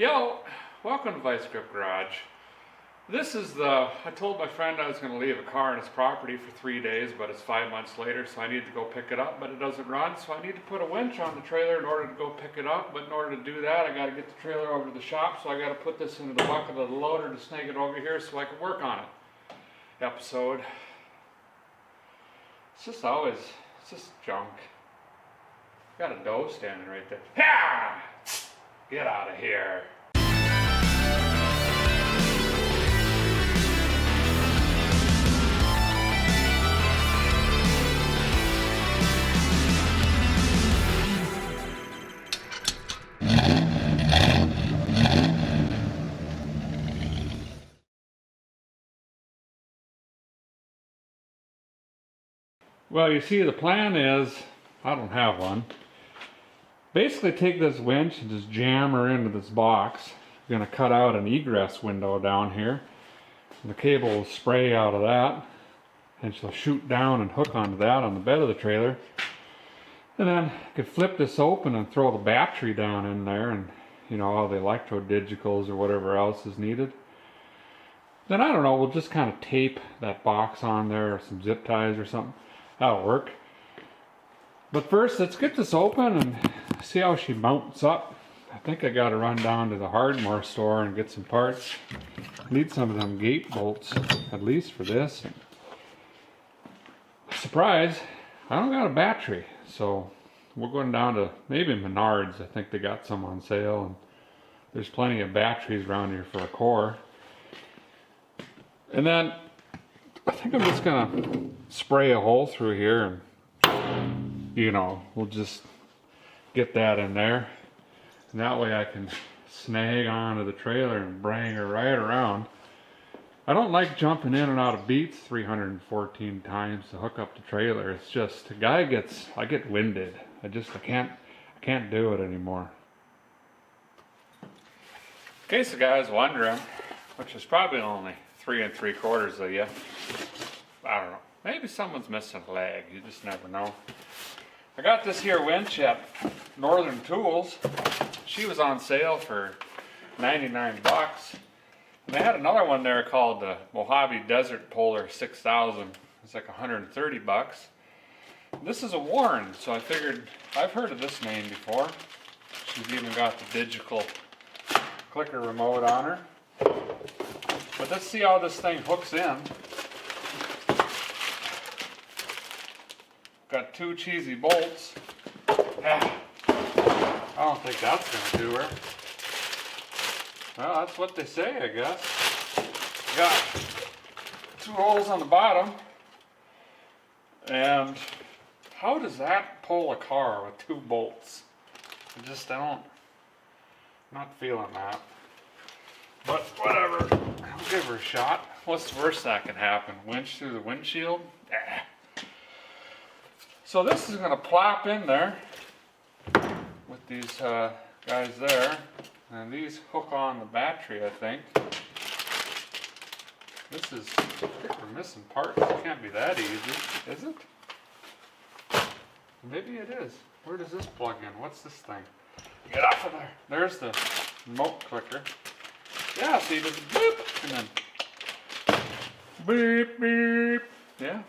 Yo, welcome to Grip Garage. This is I told my friend I was going to leave a car on his property for 3 days, but it's 5 months later, so I need to go pick it up, but it doesn't run, so I need to put a winch on the trailer in order to go pick it up. But in order to do that, I got to get the trailer over to the shop, so I got to put this into the bucket of the loader to snag it over here so I can work on it. Episode. It's just junk. Got a doe standing right there. Ha! Get out of here. Well, you see, the plan is, I don't have one. Basically take this winch and just jam her into this box. I'm going to cut out an egress window down here. And the cable will spray out of that. And she'll shoot down and hook onto that on the bed of the trailer. And then I could flip this open and throw the battery down in there and, you know, all the electrodigicals or whatever else is needed. Then I don't know, we'll just kind of tape that box on there or some zip ties or something. That'll work. But first, let's get this open and see how she mounts up. I think I gotta run down to the hardware store and get some parts. Need some of them gate bolts, at least for this. And surprise, I don't got a battery. So we're going down to maybe Menards. I think they got some on sale. And there's plenty of batteries around here for a core. And then I think I'm just gonna spray a hole through here and, you know, we'll just get that in there. And that way I can snag onto the trailer and bring her right around. I don't like jumping in and out of beats 314 times to hook up the trailer. It's just, I get winded. I can't do it anymore. In case the guy's wondering, which is probably only 3 3/4 of you, I don't know. Maybe someone's missing a leg. You just never know. I got this here winch at Northern Tools. She was on sale for 99 bucks. And they had another one there called the Mojave Desert Polar 6000. It's like 130 bucks. This is a Warren, so I figured, I've heard of this name before. She's even got the digital clicker remote on her. But let's see how this thing hooks in. Got 2 cheesy bolts. I don't think that's going to do her. Well, that's what they say, I guess. Got 2 holes on the bottom. And how does that pull a car with 2 bolts? I'm not feeling that. But whatever, I'll give her a shot. What's the worst that can happen? Winch through the windshield? So this is going to plop in there with these guys there, and these hook on the battery, I think. I think we're missing parts. It can't be that easy, is it? Maybe it is. Where does this plug in? What's this thing? Get off of there. There's the remote clicker. Yeah, see, there's a boop, and then beep, beep. Yeah.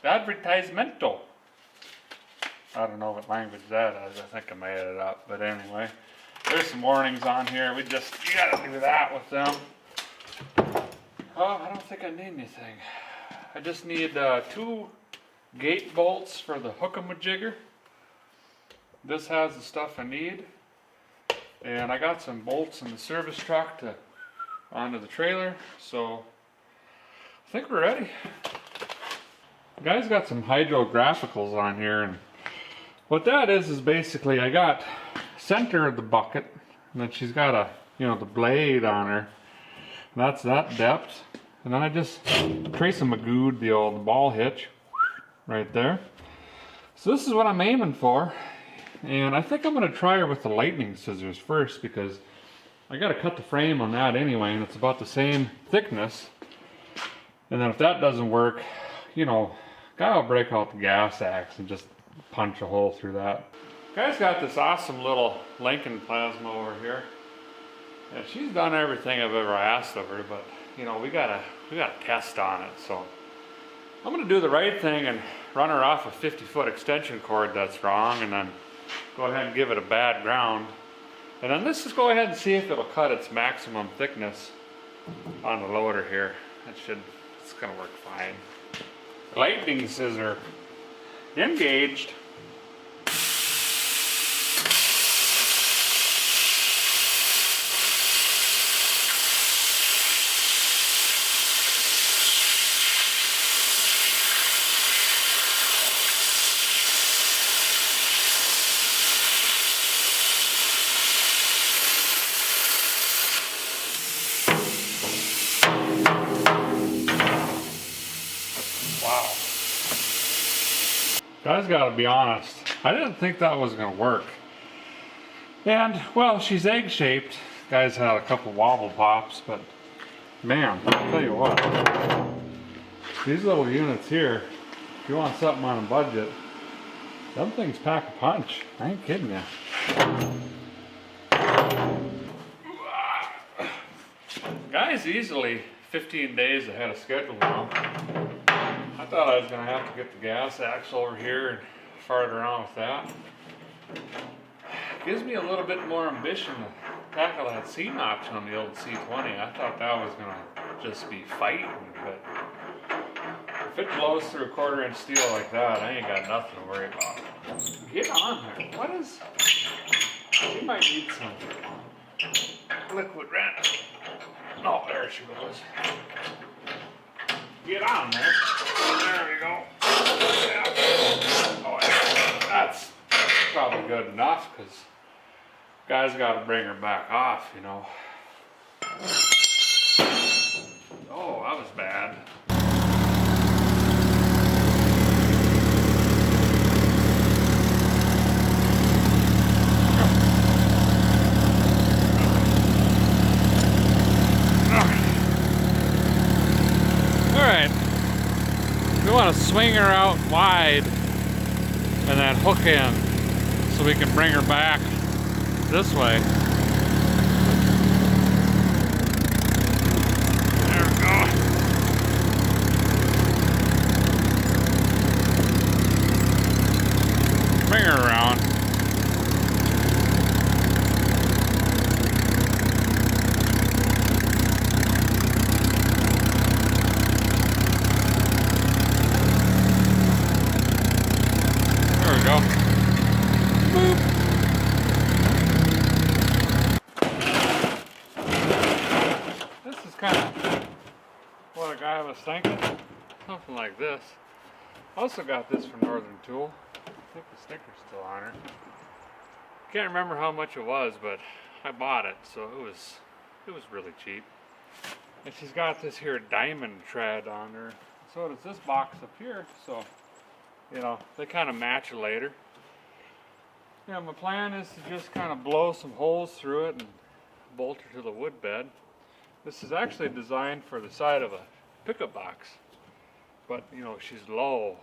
Advertisemento. I don't know what language that is. I think I made it up. But anyway, there's some warnings on here. You gotta do that with them. Oh, I don't think I need anything. I just need 2 gate bolts for the hook-em-a-jigger. This has the stuff I need. And I got some bolts in the service truck onto the trailer. So I think we're ready. The guy's got some hydrographicals on here, and what that is basically I got center of the bucket, and then she's got the blade on her, and that's that depth, and then I just trace a magooed the old ball hitch right there. So this is what I'm aiming for, and I think I'm going to try her with the lightning scissors first because I got to cut the frame on that anyway, and it's about the same thickness. And then if that doesn't work, you know, guy will break out the gas axe and just punch a hole through that. Guy's got this awesome little Lincoln plasma over here. And she's done everything I've ever asked of her, but you know, we gotta test on it. So I'm gonna do the right thing and run her off a 50-foot extension cord that's wrong, and then go ahead and give it a bad ground. And then let's just go ahead and see if it'll cut its maximum thickness on the loader here. It's gonna work fine. Lightning scissor engaged. Guys, gotta be honest, I didn't think that was gonna work. And, well, she's egg-shaped. Guys had a couple wobble pops, but man, I'll tell you what. These little units here, if you want something on a budget, them things pack a punch. I ain't kidding you. Guys, easily 15 days ahead of schedule now. I thought I was going to have to get the gas axle over here and fart around with that. Gives me a little bit more ambition to tackle that C notch on the old C20. I thought that was going to just be fighting, but if it blows through a 1/4-inch steel like that, I ain't got nothing to worry about. Get on there. What is... She might need some liquid wrench. Oh, there she goes. Get on there. There we go. Yeah. Oh, yeah. That's probably good enough, because guys got to bring her back off, you know. Oh, that was bad. We want to swing her out wide and then hook in so we can bring her back this way. There we go. Bring her around. I was thinking something like this. Also got this from Northern Tool. I think the sticker's still on her. Can't remember how much it was, but I bought it, so it was really cheap. And she's got this here diamond tread on her. So does this box up here. So, you know, they kind of match later. Yeah, my plan is to just kind of blow some holes through it and bolt her to the wood bed. This is actually designed for the side of a pickup box, but you know, she's low.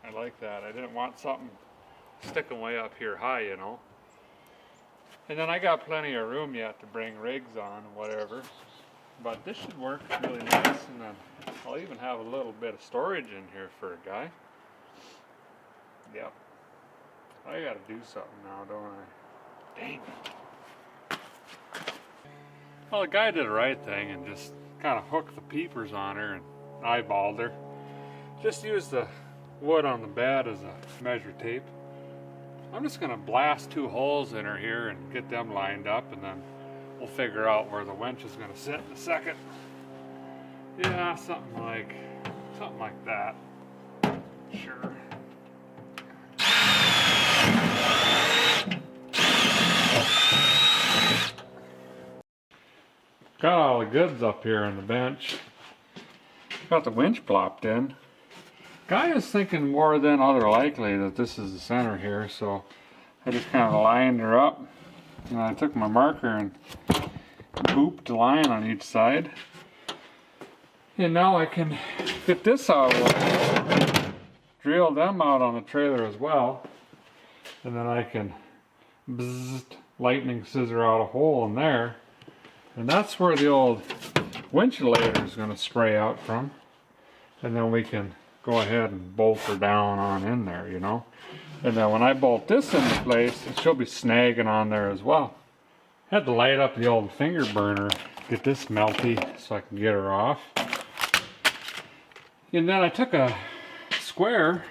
I like that. I didn't want something sticking way up here high, you know. And then I got plenty of room yet to bring rigs on and whatever, but this should work really nice. And then I'll even have a little bit of storage in here for a guy. Yep, I gotta do something now, don't I? Dang it. Well, the guy did the right thing and just kind of hooked the peepers on her and eyeballed her. Just use the wood on the bed as a measure tape. I'm just going to blast 2 holes in her here and get them lined up, and then we'll figure out where the winch is going to sit in a second. Yeah, something like that. Sure. Got all the goods up here on the bench. Got the winch plopped in. Guy is thinking more than other likely that this is the center here, so I just kind of lined her up. And I took my marker and booped the line on each side. And now I can get this out. Drill them out on the trailer as well. And then I can bzzzt, lightning scissor out a hole in there. And that's where the old winchulator is going to spray out from. And then we can go ahead and bolt her down on in there, you know. And then when I bolt this into place, she'll be snagging on there as well. Had to light up the old finger burner, get this melty so I can get her off. And then I took a square,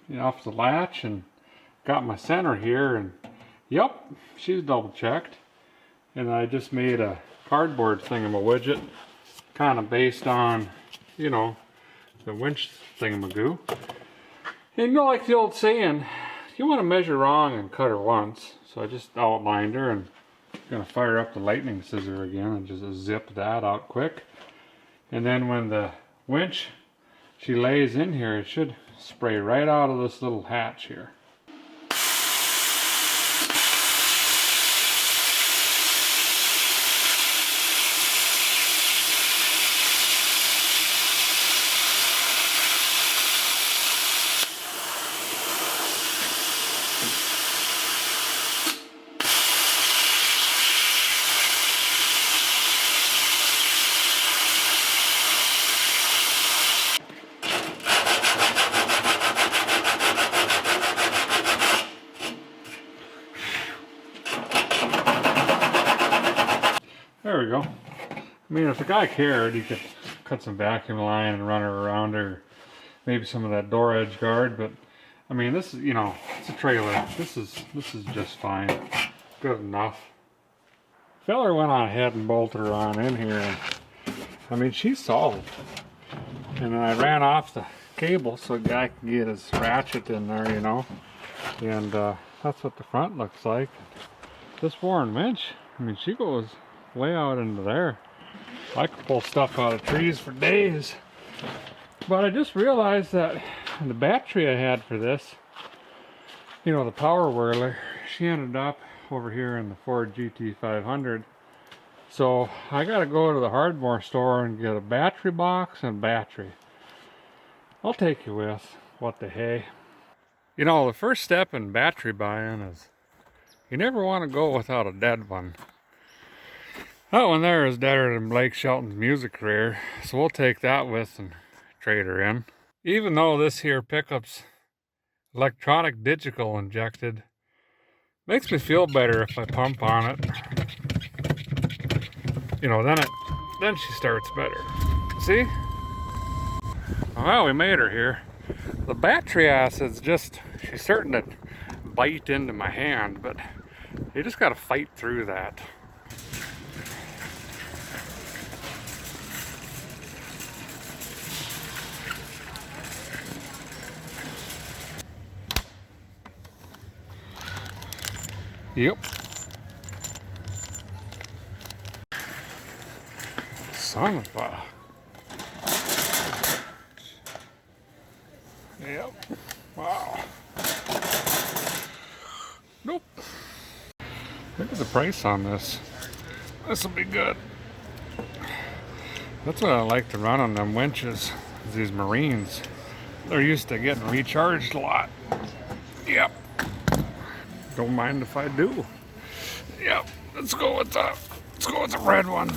you know, off the latch and got my center here, and yep, she's double checked. And I just made a cardboard thingamawidget, kind of based on, you know, the winch thingamagoo. And you know, like the old saying, you want to measure wrong and cut her once. So I just outlined her, and I'm going to fire up the lightning scissor again and just zip that out quick. And then when the winch, she lays in here, it should spray right out of this little hatch here. There we go. I mean, if the guy cared, he could cut some vacuum line and run her around her, maybe some of that door edge guard. But I mean, this is, you know, it's a trailer. This is just fine, good enough. Feller went on ahead and bolted her on in here. And, I mean, she's solid. And then I ran off the cable so the guy can get his ratchet in there, you know. And that's what the front looks like. This Warren winch, I mean, she goes way out into there. I could pull stuff out of trees for days. But I just realized that the battery I had for this, you know, the power whirler, she ended up over here in the Ford GT500. So I gotta go to the hardware store and get a battery box and battery. I'll take you with. What the hey. You know, the first step in battery buying is you never want to go without a dead one. That one there is deader than Blake Shelton's music career, so we'll take that with and trade her in. Even though this here pickup's electronic digital injected, makes me feel better if I pump on it. You know, then she starts better. See? Well, we made her here. The battery acid's just, she's starting to bite into my hand, but you just gotta fight through that. Yep. Son of a... Yep. Wow. Nope. Look at the price on this. This will be good. That's what I like to run on them winches, is these Marines. They're used to getting recharged a lot. Yep. Don't mind if I do. Yep. Let's go with the red one.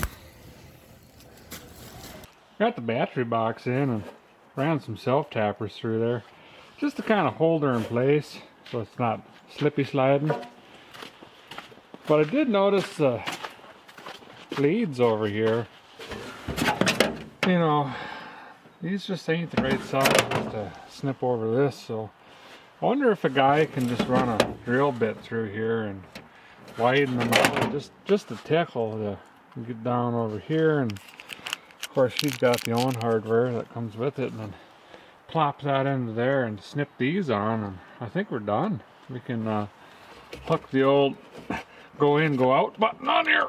Got the battery box in and ran some self-tappers through there just to kind of hold her in place so it's not slippy sliding. But I did notice the leads over here. You know, these just ain't the right size to snip over this, so I wonder if a guy can just run a drill bit through here and widen them out just a tickle to get down over here. And of course she's got the own hardware that comes with it, and then plop that into there and snip these on, and I think we're done. We can hook the old go in, go out button on here.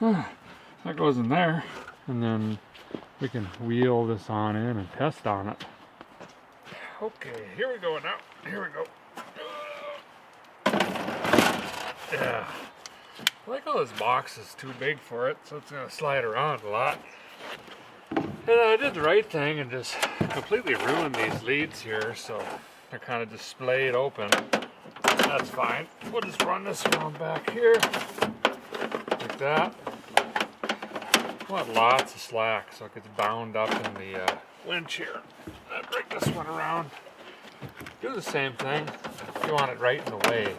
That goes in there, and then we can wheel this on in and test on it. Okay, here we go now. Here we go. Yeah. I like how this box is too big for it, so it's going to slide around a lot. And I did the right thing and just completely ruined these leads here, so they're kind of just splayed open. That's fine. We'll just run this around back here, like that. Want lots of slack so it gets bound up in the winch here. I'll bring this one around. Do the same thing. You want it right in the way.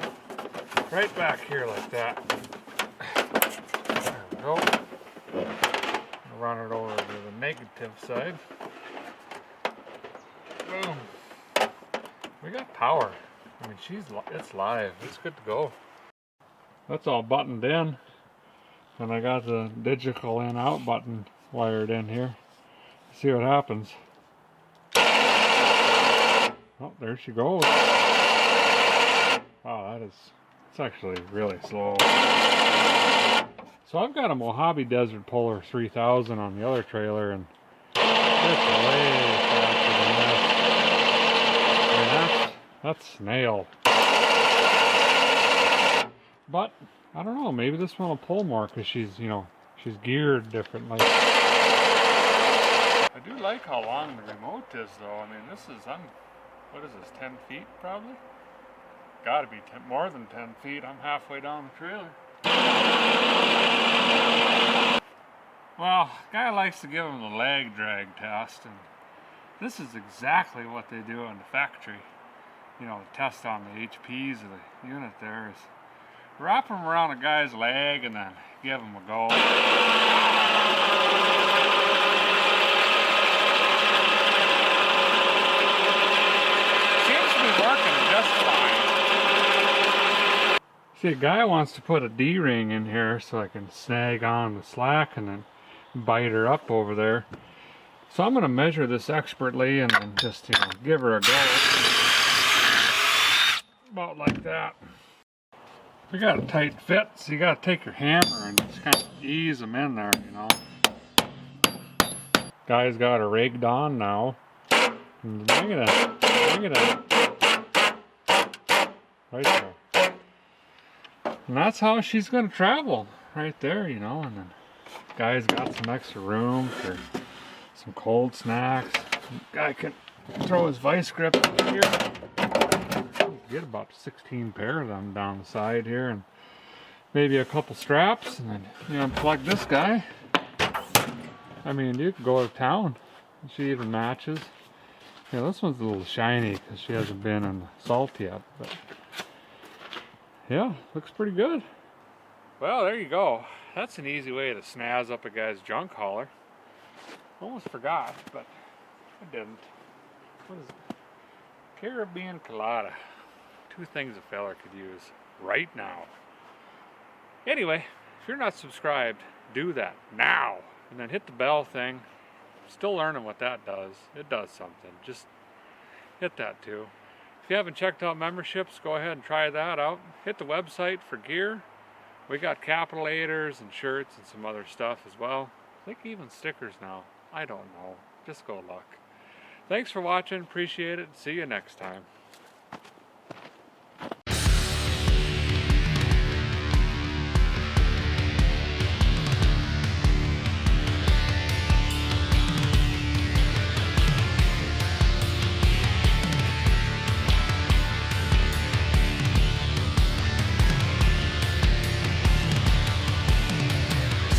Right back here like that. There we go. I'll run it over to the negative side. Boom. We got power. I mean, it's live. It's good to go. That's all buttoned in. And I got the digital in out button wired in here. See what happens. Oh, there she goes. Wow, it's actually really slow. So I've got a Mojave Desert Polar 3000 on the other trailer, and it's way faster than this. I mean, that's snail. But I don't know, maybe this one will pull more because she's geared differently. I do like how long the remote is though. I mean, this is, what is this, 10 feet probably? Gotta be more than 10 feet. I'm halfway down the trailer. Well, guy likes to give them the leg drag test, and this is exactly what they do in the factory. You know, the test on the HPs of the unit there is wrap them around a guy's leg and then give him a go. Seems to be working just fine. See, a guy wants to put a D-ring in here so I can snag on the slack and then bite her up over there. So I'm going to measure this expertly and then just, give her a go. About like that. We got a tight fit, so you got to take your hammer and just kind of ease them in there, Guy's got her rigged on now. And bring it in. Right there. And that's how she's going to travel, right there, and then guy's got some extra room for some cold snacks. Guy can throw his vice grip in here. Get about 16 pair of them down the side here, and maybe a couple straps, and then plug this guy. I mean, you could go to town. She even matches. Yeah, this one's a little shiny because she hasn't been in the salt yet, but yeah, looks pretty good. Well, there you go. That's an easy way to snazz up a guy's junk hauler. Almost forgot, but I didn't. What is it? Caribbean Colada. 2 things a feller could use right now. Anyway, if you're not subscribed, do that now. And then hit the bell thing. Still learning what that does. It does something. Just hit that too. If you haven't checked out memberships, go ahead and try that out. Hit the website for gear. We got capitulators and shirts and some other stuff as well. I think even stickers now. I don't know. Just go look. Thanks for watching. Appreciate it. See you next time.